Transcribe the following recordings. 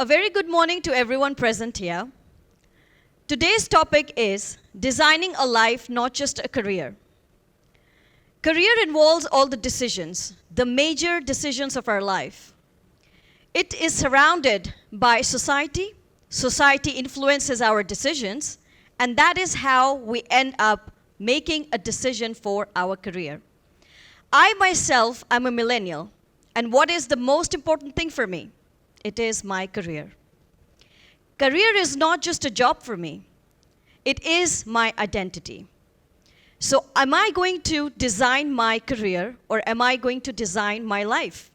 A very good morning to everyone present here. Today's topic is designing a life, not just a career. Career involves all the decisions, the major decisions of our life. It is surrounded by society. Society influences our decisions, and that is how we end up making a decision for our career. I myself am a millennial, and what is the most important thing for me? It is my career. Career is not just a job for me. It is my identity. So am I going to design my career or am I going to design my life?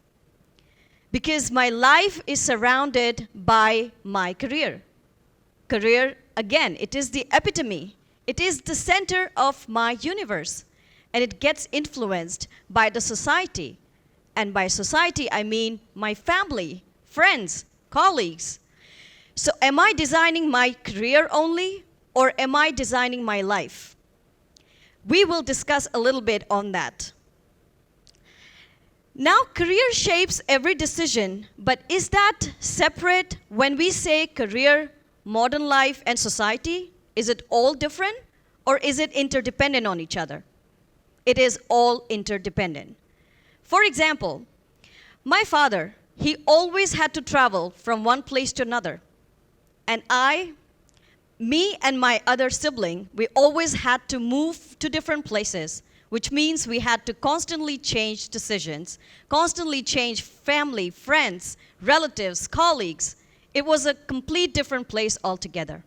Because my life is surrounded by my career. Career, again, it is the epitome. It is the center of my universe. And it gets influenced by the society. And by society, I mean my family, friends, colleagues. So am I designing my career only, or am I designing my life? We will discuss a little bit on that. Now, career shapes every decision, but is that separate when we say career, modern life, and society? Is it all different, or is it interdependent on each other? It is all interdependent. For example, my father, he always had to travel from one place to another. And me and my other sibling, we always had to move to different places, which means we had to constantly change decisions, constantly change family, friends, relatives, colleagues. It was a complete different place altogether.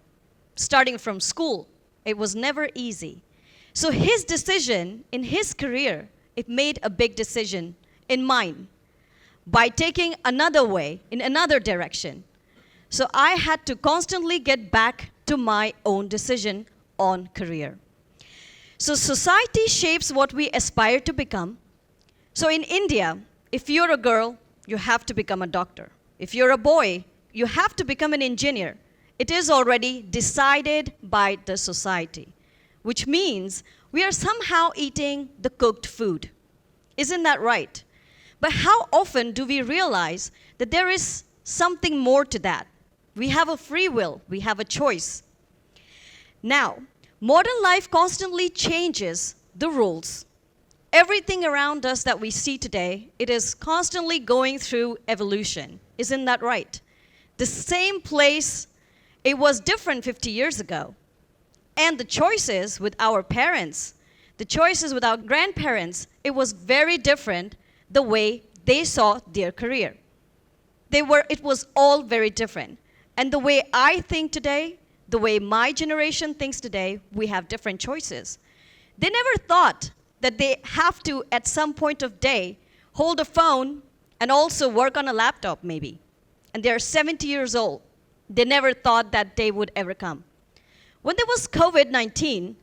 Starting from school, it was never easy. So his decision in his career, it made a big decision in mine by taking another way, in another direction. So I had to constantly get back to my own decision on career. So society shapes what we aspire to become. So in India, if you're a girl, you have to become a doctor. If you're a boy, you have to become an engineer. It is already decided by the society, which means we are somehow eating the cooked food. Isn't that right? But how often do we realize that there is something more to that? We have a free will, we have a choice. Now, modern life constantly changes the rules. Everything around us that we see today, it is constantly going through evolution. Isn't that right? The same place, it was different 50 years ago. And the choices with our parents, the choices with our grandparents, it was very different the way they saw their career. It was all very different. And the way I think today, the way my generation thinks today, we have different choices. They never thought that they have to, at some point of day, hold a phone and also work on a laptop maybe. And they're 70 years old. They never thought that day would ever come. When there was COVID-19,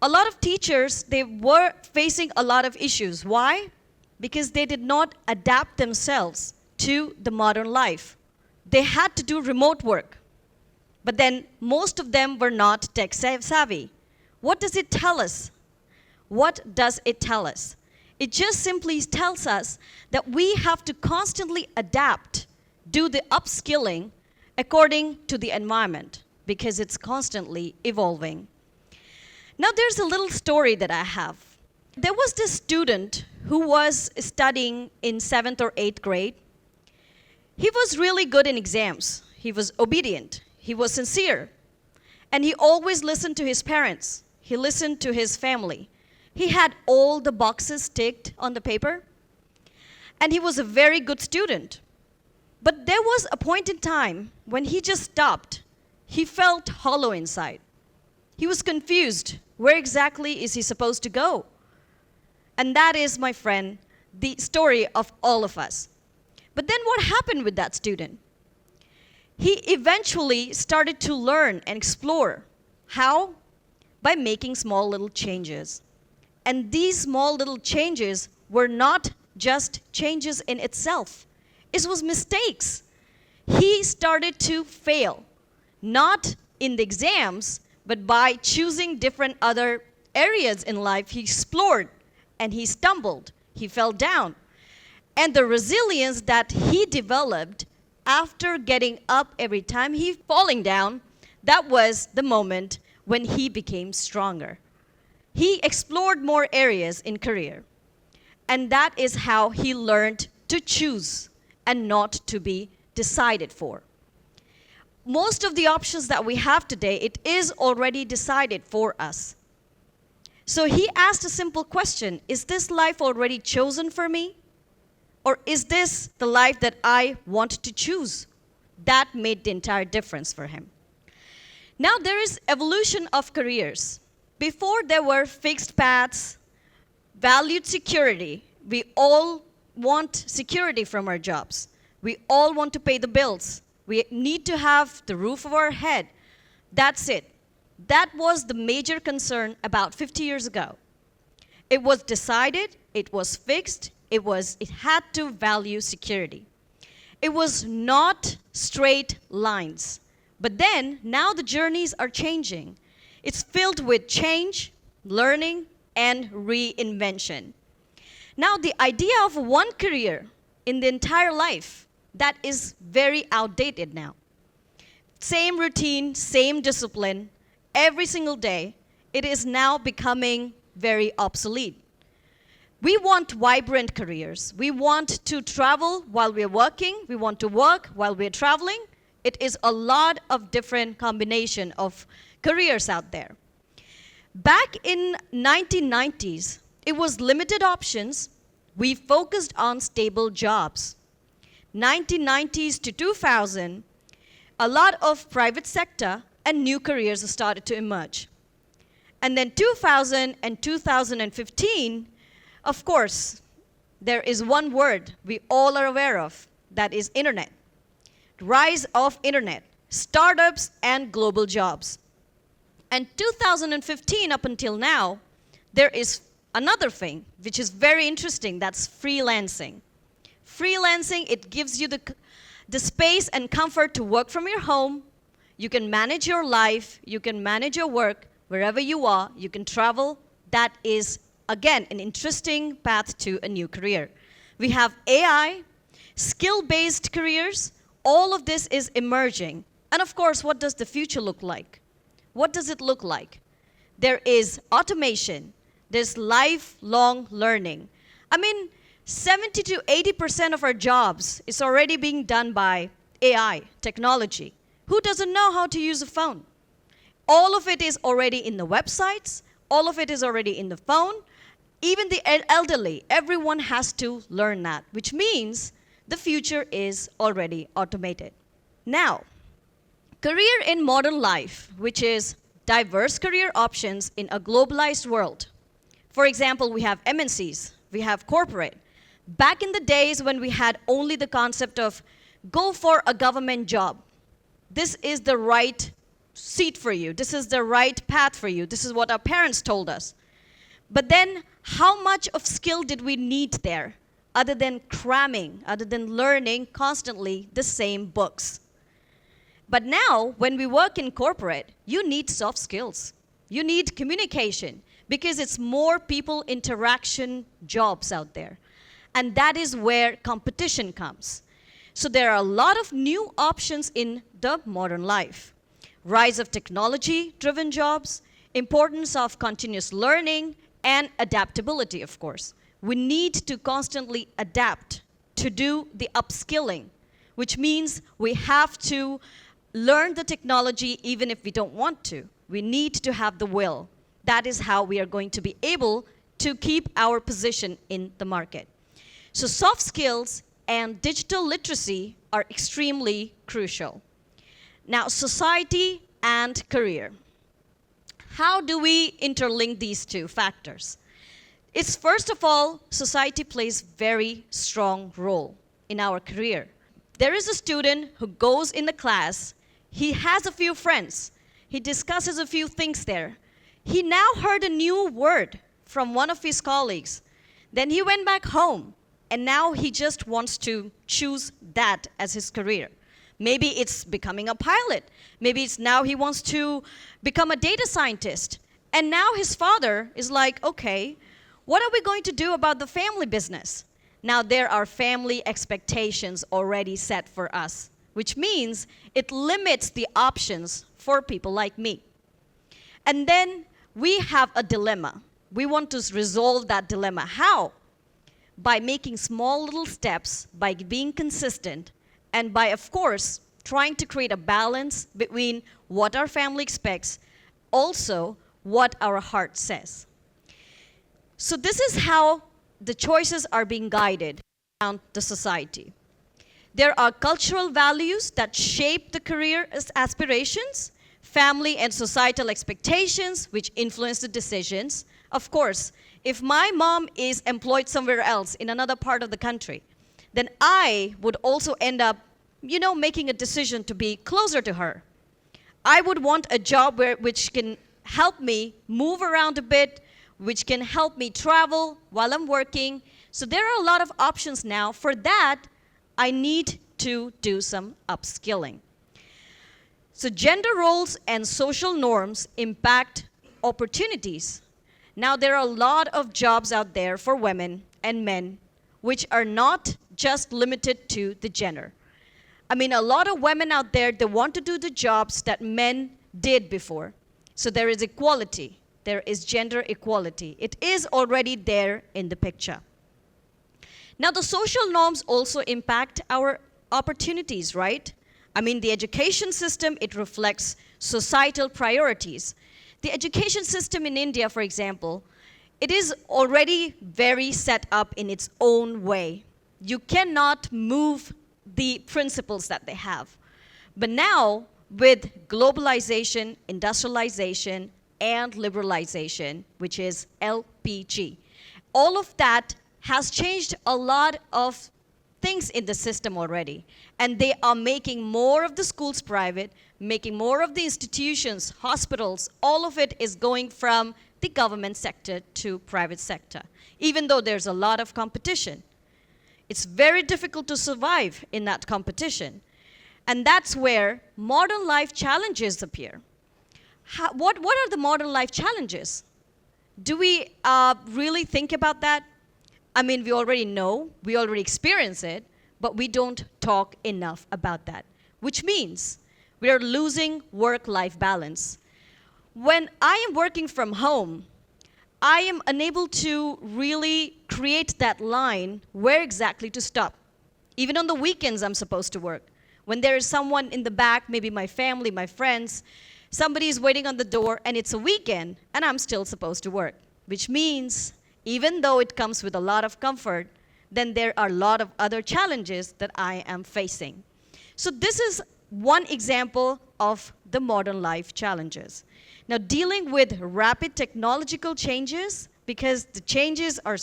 a lot of teachers, they were facing a lot of issues. Why? Because they did not adapt themselves to the modern life. They had to do remote work. But then most of them were not tech savvy. What does it tell us? What does it tell us? It just simply tells us that we have to constantly adapt, do the upskilling according to the environment, because it's constantly evolving. Now there's a little story that I have. There was this student who was studying in 7th or 8th grade. He was really good in exams. He was obedient. He was sincere. And he always listened to his parents. He listened to his family. He had all the boxes ticked on the paper. And he was a very good student. But there was a point in time when he just stopped. He felt hollow inside. He was confused. Where exactly is he supposed to go? And that is, my friend, the story of all of us. But then what happened with that student? He eventually started to learn and explore. How? By making small little changes. And these small little changes were not just changes in itself. It was mistakes. He started to fail, not in the exams, but by choosing different other areas in life. He explored and he stumbled. He fell down. And the resilience that he developed after getting up every time he falling down, that was the moment when he became stronger. He explored more areas in career. And that is how he learned to choose and not to be decided for. Most of the options that we have today, it is already decided for us. So he asked a simple question: is this life already chosen for me? Or is this the life that I want to choose? That made the entire difference for him. Now there is evolution of careers. Before there were fixed paths, valued security. We all want security from our jobs. We all want to pay the bills. We need to have the roof over our head. That's it. That was the major concern about 50 years ago. It was decided, it was fixed, it had to value security. It was not straight lines. But then, now the journeys are changing. It's filled with change, learning, and reinvention. Now, the idea of one career in the entire life, that is very outdated now. Same routine, same discipline, every single day, it is now becoming very obsolete. We want vibrant careers. We want to travel while we're working. We want to work while we're traveling. It is a lot of different combination of careers out there. Back in 1990s, it was limited options. We focused on stable jobs. 1990s to 2000, a lot of private sector and new careers started to emerge. And then 2000 and 2015, of course, there is one word we all are aware of, that is internet. Rise of internet, startups and global jobs. And 2015 up until now, there is another thing which is very interesting, that's freelancing. Freelancing, it gives you the space and comfort to work from your home. You can manage your life, you can manage your work wherever you are, you can travel. That is, again, an interesting path to a new career. We have AI, skill-based careers. All of this is emerging. And of course, what does the future look like? What does it look like? There is automation. There's lifelong learning. I mean, 70 to 80% of our jobs is already being done by AI, technology. Who doesn't know how to use a phone? All of it is already in the websites. All of it is already in the phone. Even the elderly, everyone has to learn that, which means the future is already automated. Now, career in modern life, which is diverse career options in a globalized world. For example, we have MNCs, we have corporate. Back in the days when we had only the concept of go for a government job. This is the right seat for you. This is the right path for you. This is what our parents told us. But then, how much of skill did we need there, other than cramming, other than learning constantly the same books? But now, when we work in corporate, you need soft skills. You need communication, because it's more people interaction jobs out there. And that is where competition comes. So there are a lot of new options in the modern life. Rise of technology-driven jobs, importance of continuous learning, and adaptability, of course. We need to constantly adapt to do the upskilling, which means we have to learn the technology even if we don't want to. We need to have the will. That is how we are going to be able to keep our position in the market. So soft skills and digital literacy are extremely crucial. Now, society and career. How do we interlink these two factors? It's first of all, society plays very strong role in our career. There is a student who goes in the class, he has a few friends, he discusses a few things there. He now heard a new word from one of his colleagues. Then he went back home, and now he just wants to choose that as his career. Maybe it's becoming a pilot. Maybe it's now he wants to become a data scientist. And now his father is like, okay, what are we going to do about the family business? Now there are family expectations already set for us. which means it limits the options for people like me. And then we have a dilemma. We want to resolve that dilemma. How? By making small little steps, by being consistent, and by, of course, trying to create a balance between what our family expects, also what our heart says. So this is how the choices are being guided around the society. There are cultural values that shape the career aspirations, family and societal expectations which influence the decisions. Of course, if my mom is employed somewhere else in another part of the country, then I would also end up, making a decision to be closer to her. I would want a job which can help me move around a bit, which can help me travel while I'm working. So there are a lot of options now. For that, I need to do some upskilling. So gender roles and social norms impact opportunities. Now there are a lot of jobs out there for women and men which are not just limited to the gender. I mean, a lot of women out there, they want to do the jobs that men did before. So there is equality. There is gender equality. It is already there in the picture. Now, the social norms also impact our opportunities, right? I mean, the education system, it reflects societal priorities. The education system in India, for example, it is already very set up in its own way. You cannot move the principles that they have. But now, with globalization, industrialization, and liberalization, which is LPG, all of that has changed a lot of things in the system already. And they are making more of the schools private, making more of the institutions, hospitals, all of it is going from the government sector to private sector, even though there's a lot of competition. It's very difficult to survive in that competition. And that's where modern life challenges appear. What are the modern life challenges? Do we really think about that? I mean, we already know, we already experience it, but we don't talk enough about that, which means we are losing work-life balance. When I am working from home, I am unable to really create that line where exactly to stop. Even on the weekends, I'm supposed to work. When there is someone in the back, maybe my family, my friends, somebody is waiting on the door and it's a weekend and I'm still supposed to work, which means even though it comes with a lot of comfort, then there are a lot of other challenges that I am facing. So this is one example of the modern life challenges. Now, dealing with rapid technological changes, because the changes are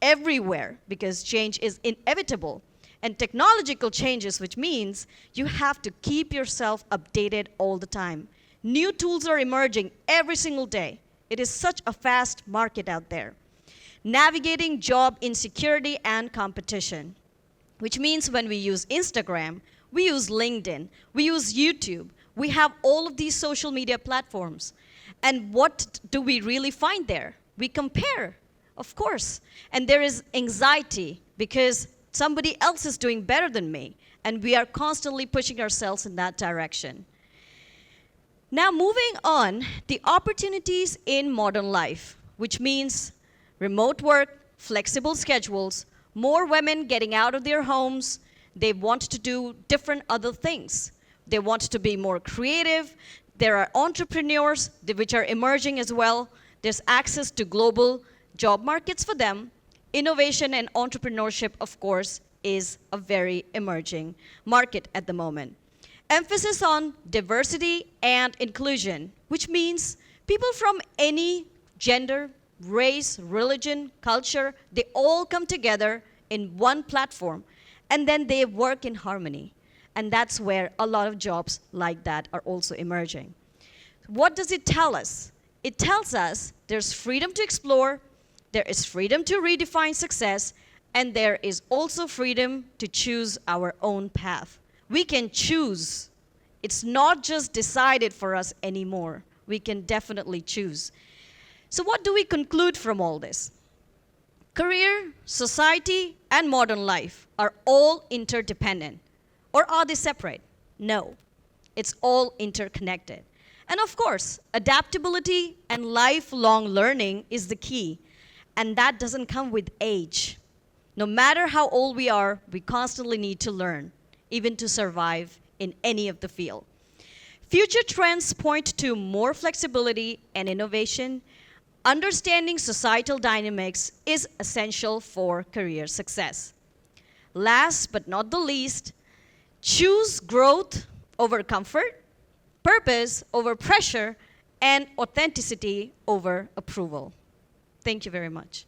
everywhere, because change is inevitable, and technological changes, which means you have to keep yourself updated all the time. New tools are emerging every single day. It is such a fast market out there. Navigating job insecurity and competition, which means when we use Instagram, we use LinkedIn, we use YouTube, we have all of these social media platforms. And what do we really find there? We compare, of course. And there is anxiety because somebody else is doing better than me. And we are constantly pushing ourselves in that direction. Now, moving on, the opportunities in modern life, which means remote work, flexible schedules, more women getting out of their homes. They want to do different other things. They want to be more creative. There are entrepreneurs which are emerging as well. There's access to global job markets for them. Innovation and entrepreneurship, of course, is a very emerging market at the moment. Emphasis on diversity and inclusion, which means people from any gender, race, religion, culture, they all come together in one platform, and then they work in harmony. And that's where a lot of jobs like that are also emerging. What does it tell us? It tells us there's freedom to explore, there is freedom to redefine success, and there is also freedom to choose our own path. We can choose. It's not just decided for us anymore. We can definitely choose. So what do we conclude from all this? Career, society, and modern life are all interdependent. Or are they separate? No. It's all interconnected. And of course, adaptability and lifelong learning is the key. And that doesn't come with age. No matter how old we are, we constantly need to learn, even to survive in any of the field. Future trends point to more flexibility and innovation. Understanding societal dynamics is essential for career success. Last but not the least, choose growth over comfort, purpose over pressure, and authenticity over approval. Thank you very much.